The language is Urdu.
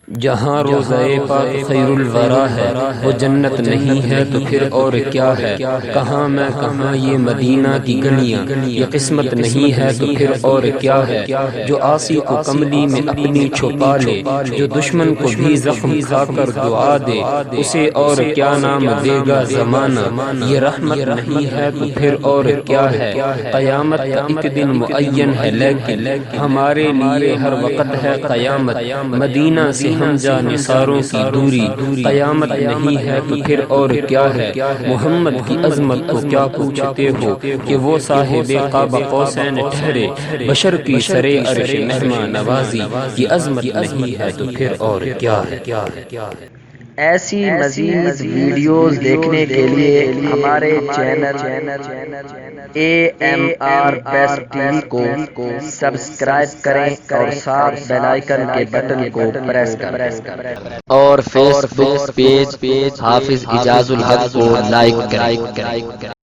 جہاں روضۂ پاک خیر الورا ہے وہ جنت نہیں ہے تو پھر اور کیا ہے؟ کہاں میں کہاں یہ مدینہ کی گلیاں، یہ قسمت نہیں ہے تو پھر اور کیا ہے؟ جو عاصی کو کملی میں اپنی چھپا لے، جو دشمن کو بھی زخم کھا کر دعا دے، اسے اور کیا نام دے گا زمانہ؟ یہ رحمت نہیں ہے تو پھر اور کیا ہے؟ قیامت کا ایک دن معین ہے لیکن ہمارے لیے ہر وقت ہے قیامت۔ مدینہ سے ہم جا نثاروں کی دوری، قیامت نہیں ہے تو پھر اور کیا ہے؟ محمد کی عظمت کو کیا پوچھتے ہو کہ وہ صاحب قاب قوسین ٹھہرے، بشر کی سرے عرش مہمان نوازی، یہ عظمت نہیں ہے تو پھر اور کیا ہے؟ ایسی مزید ویڈیوز دیکھنے کے لیے ہمارے چینل AMR Best TV کو سبسکرائب کریں اور ساتھ بیل آئیکن کے بٹن کو پریس کریں، اور فیس بک پیج حافظ اعجاز الحق کو لائک کریں۔